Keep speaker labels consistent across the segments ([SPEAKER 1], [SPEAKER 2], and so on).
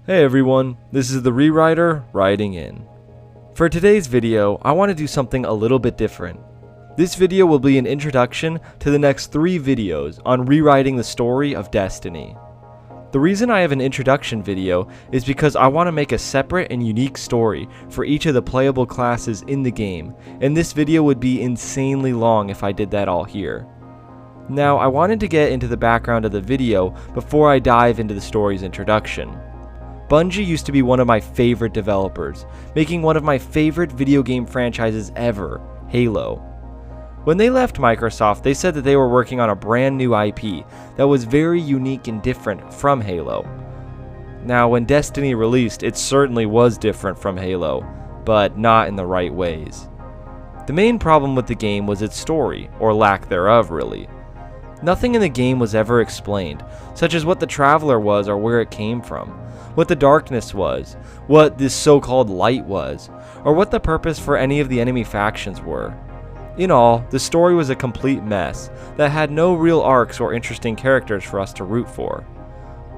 [SPEAKER 1] Hey everyone, this is the Rewriter writing in. For today's video, I want to do something a little bit different. This video will be an introduction to the next 3 videos on rewriting the story of Destiny. The reason I have an introduction video is because I want to make a separate and unique story for each of the playable classes in the game, and this video would be insanely long if I did that all here. Now, I wanted to get into the background of the video before I dive into the story's introduction. Bungie used to be one of my favorite developers, making one of my favorite video game franchises ever, Halo. When they left Microsoft, they said that they were working on a brand new IP that was very unique and different from Halo. Now, when Destiny released, it certainly was different from Halo, but not in the right ways. The main problem with the game was its story, or lack thereof really. Nothing in the game was ever explained, such as what the Traveler was or where it came from, what the darkness was, what this so-called light was, or what the purpose for any of the enemy factions were. In all, the story was a complete mess that had no real arcs or interesting characters for us to root for.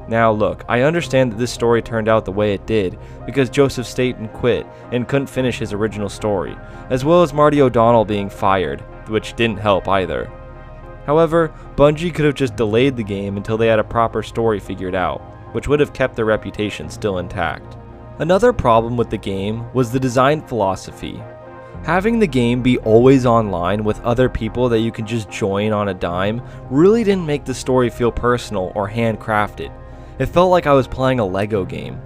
[SPEAKER 1] Now look, I understand that this story turned out the way it did because Joseph Staten quit and couldn't finish his original story, as well as Marty O'Donnell being fired, which didn't help either. However, Bungie could have just delayed the game until they had a proper story figured out, which would have kept their reputation still intact. Another problem with the game was the design philosophy. Having the game be always online with other people that you can just join on a dime really didn't make the story feel personal or handcrafted. It felt like I was playing a Lego game.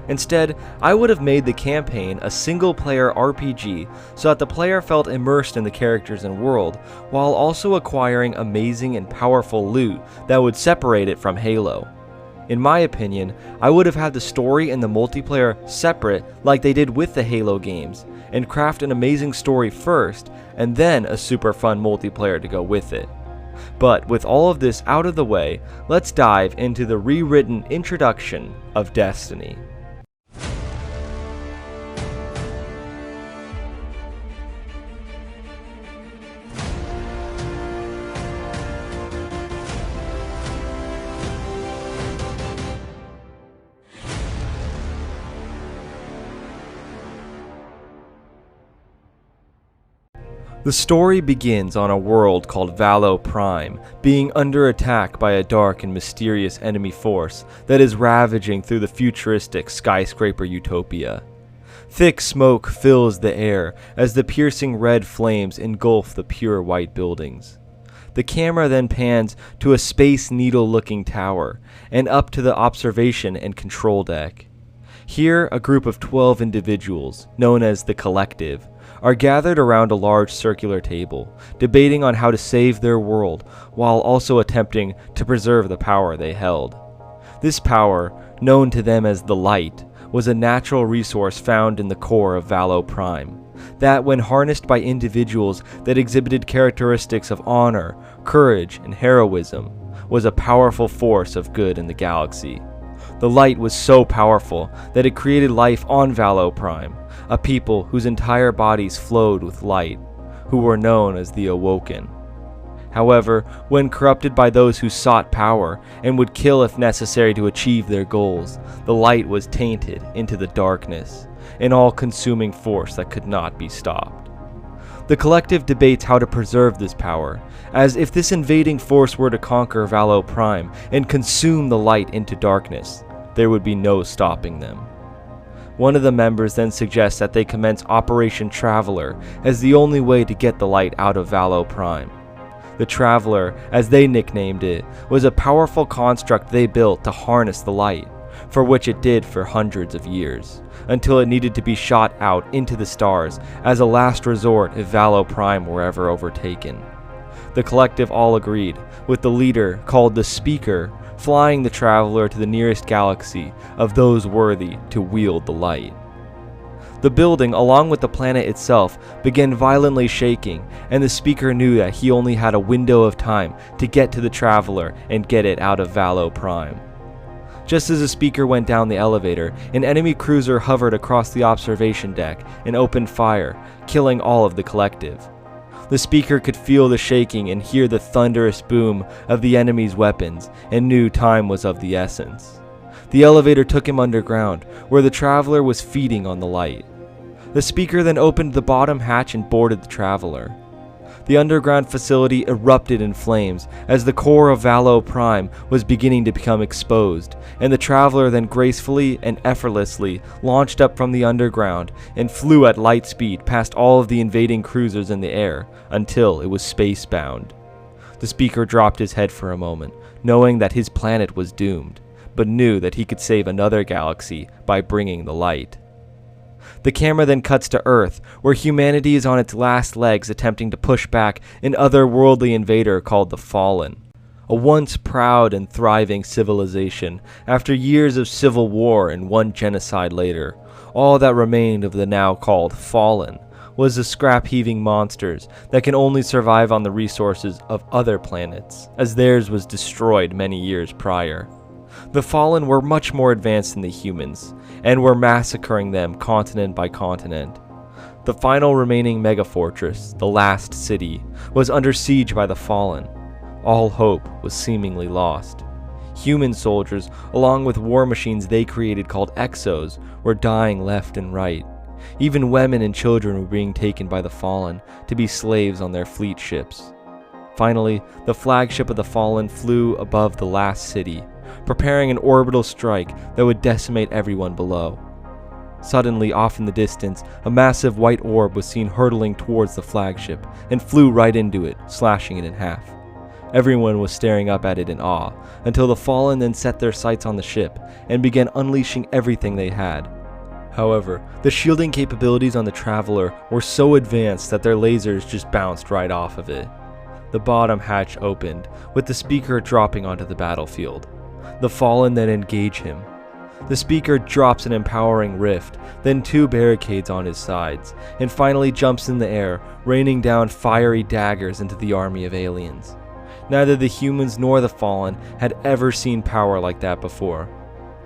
[SPEAKER 1] Instead, I would have made the campaign a single-player RPG so that the player felt immersed in the characters and world, while also acquiring amazing and powerful loot that would separate it from Halo. In my opinion, I would have had the story and the multiplayer separate like they did with the Halo games, and craft an amazing story first, and then a super fun multiplayer to go with it. But with all of this out of the way, let's dive into the rewritten introduction of Destiny. The story begins on a world called Valo Prime, being under attack by a dark and mysterious enemy force that is ravaging through the futuristic skyscraper utopia. Thick smoke fills the air as the piercing red flames engulf the pure white buildings. The camera then pans to a Space Needle-looking tower, and up to the observation and control deck. Here, a group of 12 individuals, known as the Collective, are gathered around a large circular table, debating on how to save their world while also attempting to preserve the power they held. This power, known to them as the Light, was a natural resource found in the core of Valo Prime, that when harnessed by individuals that exhibited characteristics of honor, courage, and heroism, was a powerful force of good in the galaxy. The light was so powerful that it created life on Valo Prime, a people whose entire bodies flowed with light, who were known as the Awoken. However, when corrupted by those who sought power and would kill if necessary to achieve their goals, the light was tainted into the darkness, an all-consuming force that could not be stopped. The Collective debates how to preserve this power, as if this invading force were to conquer Valo Prime and consume the light into darkness, there would be no stopping them. One of the members then suggests that they commence Operation Traveler as the only way to get the light out of Valo Prime. The Traveler, as they nicknamed it, was a powerful construct they built to harness the light, for which it did for hundreds of years, until it needed to be shot out into the stars as a last resort if Valo Prime were ever overtaken. The Collective all agreed, with the leader, called the Speaker, flying the Traveler to the nearest galaxy of those worthy to wield the light. The building, along with the planet itself, began violently shaking, and the Speaker knew that he only had a window of time to get to the Traveler and get it out of Valo Prime. Just as the Speaker went down the elevator, an enemy cruiser hovered across the observation deck and opened fire, killing all of the Collective. The Speaker could feel the shaking and hear the thunderous boom of the enemy's weapons, and knew time was of the essence. The elevator took him underground, where the traveler was feeding on the light. The speaker then opened the bottom hatch and boarded the traveler. The underground facility erupted in flames as the core of Valo Prime was beginning to become exposed, and the traveler then gracefully and effortlessly launched up from the underground and flew at light speed past all of the invading cruisers in the air until it was space-bound. The speaker dropped his head for a moment, knowing that his planet was doomed, but knew that he could save another galaxy by bringing the light. The camera then cuts to Earth, where humanity is on its last legs attempting to push back an otherworldly invader called the Fallen. A once proud and thriving civilization, after years of civil war and one genocide later, all that remained of the now called Fallen was the scrap-heaving monsters that can only survive on the resources of other planets, as theirs was destroyed many years prior. The Fallen were much more advanced than the humans, and were massacring them continent by continent. The final remaining megafortress, the last city, was under siege by the Fallen. All hope was seemingly lost. Human soldiers, along with war machines they created called Exos, were dying left and right. Even women and children were being taken by the Fallen to be slaves on their fleet ships. Finally, the flagship of the Fallen flew above the last city, preparing an orbital strike that would decimate everyone below. Suddenly, off in the distance, a massive white orb was seen hurtling towards the flagship and flew right into it, slashing it in half. Everyone was staring up at it in awe, until the Fallen then set their sights on the ship and began unleashing everything they had. However, the shielding capabilities on the Traveler were so advanced that their lasers just bounced right off of it. The bottom hatch opened, with the speaker dropping onto the battlefield. The Fallen then engage him. The speaker drops an empowering rift, then 2 barricades on his sides, and finally jumps in the air, raining down fiery daggers into the army of aliens. Neither the humans nor the Fallen had ever seen power like that before.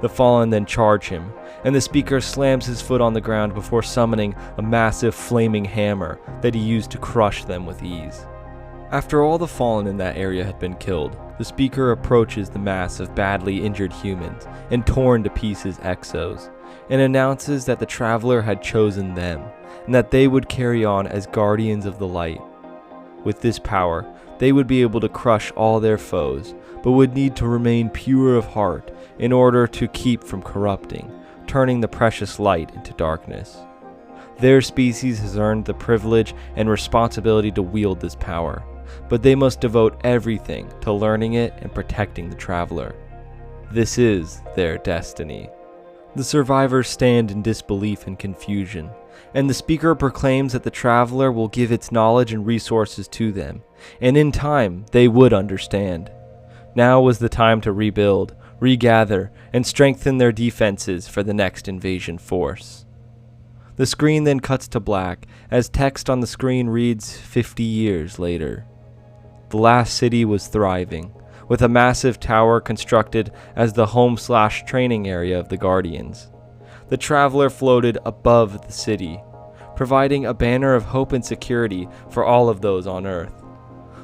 [SPEAKER 1] The Fallen then charge him, and the speaker slams his foot on the ground before summoning a massive flaming hammer that he used to crush them with ease. After all the Fallen in that area had been killed, the speaker approaches the mass of badly injured humans and torn to pieces Exos, and announces that the Traveler had chosen them, and that they would carry on as guardians of the light. With this power, they would be able to crush all their foes, but would need to remain pure of heart in order to keep from corrupting, turning the precious light into darkness. Their species has earned the privilege and responsibility to wield this power, but they must devote everything to learning it and protecting the Traveler. This is their destiny. The survivors stand in disbelief and confusion, and the speaker proclaims that the Traveler will give its knowledge and resources to them, and in time they would understand. Now was the time to rebuild, regather, and strengthen their defenses for the next invasion force. The screen then cuts to black as text on the screen reads 50 years later. The last city was thriving, with a massive tower constructed as the home/training area of the Guardians. The Traveler floated above the city, providing a banner of hope and security for all of those on Earth.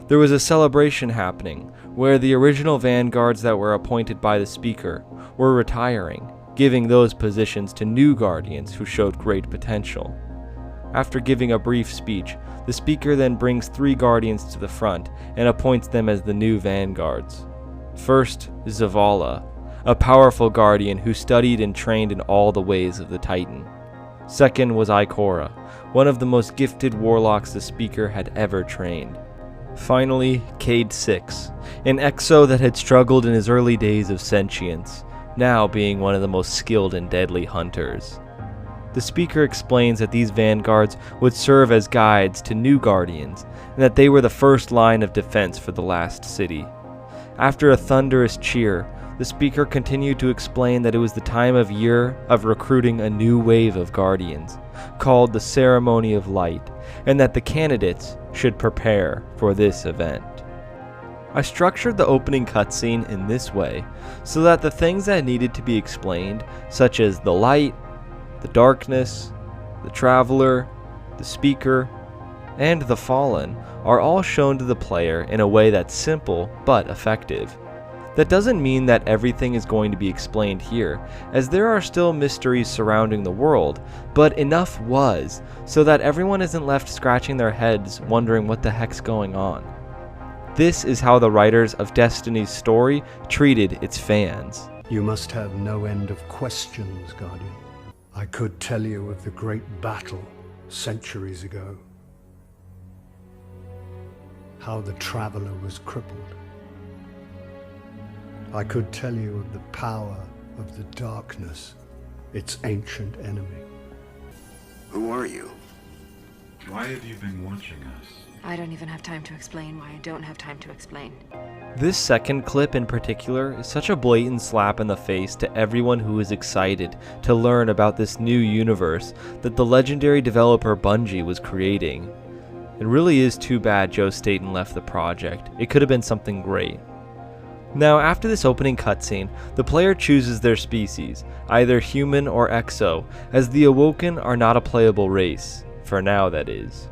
[SPEAKER 1] There was a celebration happening, where the original vanguards that were appointed by the speaker were retiring, giving those positions to new Guardians who showed great potential. After giving a brief speech, the speaker then brings 3 Guardians to the front and appoints them as the new vanguards. First, Zavala, a powerful Guardian who studied and trained in all the ways of the Titan. Second was Ikora, one of the most gifted warlocks the speaker had ever trained. Finally, Cade 6, an Exo that had struggled in his early days of sentience, now being one of the most skilled and deadly hunters. The speaker explains that these vanguards would serve as guides to new Guardians, and that they were the first line of defense for the last city. After a thunderous cheer, the speaker continued to explain that it was the time of year of recruiting a new wave of Guardians, called the Ceremony of Light, and that the candidates should prepare for this event. I structured the opening cutscene in this way so that the things that needed to be explained, such as the light, the darkness, the Traveler, the speaker, and the Fallen, are all shown to the player in a way that's simple but effective. That doesn't mean that everything is going to be explained here, as there are still mysteries surrounding the world, but enough was, so that everyone isn't left scratching their heads wondering what the heck's going on. This is how the writers of Destiny's story treated its fans.
[SPEAKER 2] You must have no end of questions, Guardian. I could tell you of the great battle centuries ago. How the Traveler was crippled. I could tell you of the power of the darkness, its ancient enemy.
[SPEAKER 3] Who are you?
[SPEAKER 4] Why have you been watching us?
[SPEAKER 5] I don't even have time to explain why I don't have time to explain.
[SPEAKER 1] This second clip in particular is such a blatant slap in the face to everyone who is excited to learn about this new universe that the legendary developer Bungie was creating. It really is too bad Joe Staten left the project. It could have been something great. Now, after this opening cutscene, the player chooses their species, either human or exo, as the Awoken are not a playable race. For now, that is.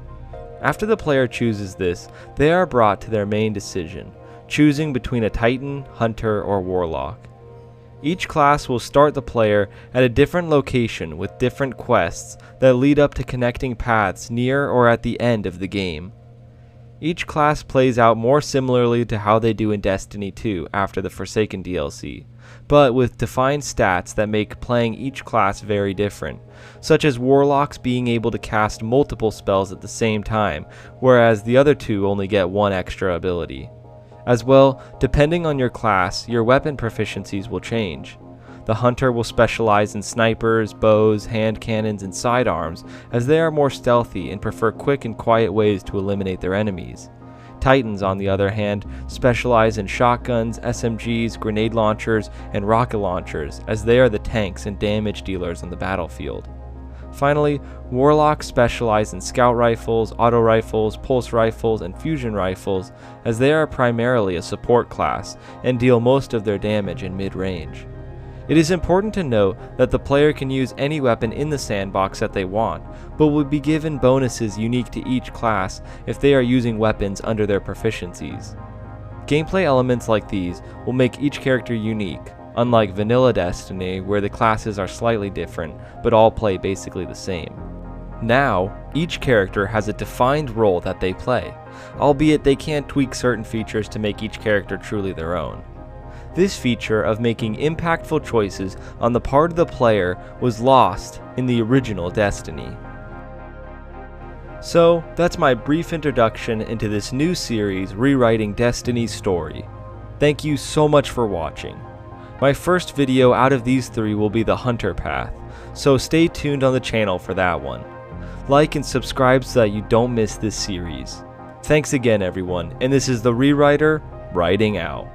[SPEAKER 1] After the player chooses this, they are brought to their main decision, choosing between a Titan, Hunter, or Warlock. Each class will start the player at a different location with different quests that lead up to connecting paths near or at the end of the game. Each class plays out more similarly to how they do in Destiny 2 after the Forsaken DLC, but with defined stats that make playing each class very different, such as Warlocks being able to cast multiple spells at the same time, whereas the other two only get one extra ability. As well, depending on your class, your weapon proficiencies will change. The Hunter will specialize in snipers, bows, hand cannons, and sidearms, as they are more stealthy and prefer quick and quiet ways to eliminate their enemies. Titans, on the other hand, specialize in shotguns, SMGs, grenade launchers, and rocket launchers, as they are the tanks and damage dealers on the battlefield. Finally, Warlocks specialize in scout rifles, auto rifles, pulse rifles, and fusion rifles, as they are primarily a support class and deal most of their damage in mid-range. It is important to note that the player can use any weapon in the sandbox that they want, but will be given bonuses unique to each class if they are using weapons under their proficiencies. Gameplay elements like these will make each character unique, unlike vanilla Destiny where the classes are slightly different but all play basically the same. Now, each character has a defined role that they play, albeit they can tweak certain features to make each character truly their own. This feature of making impactful choices on the part of the player was lost in the original Destiny. So, that's my brief introduction into this new series rewriting Destiny's story. Thank you so much for watching. My first video out of these three will be the Hunter path, so stay tuned on the channel for that one. Like and subscribe so that you don't miss this series. Thanks again everyone, and this is the Rewriter, writing out.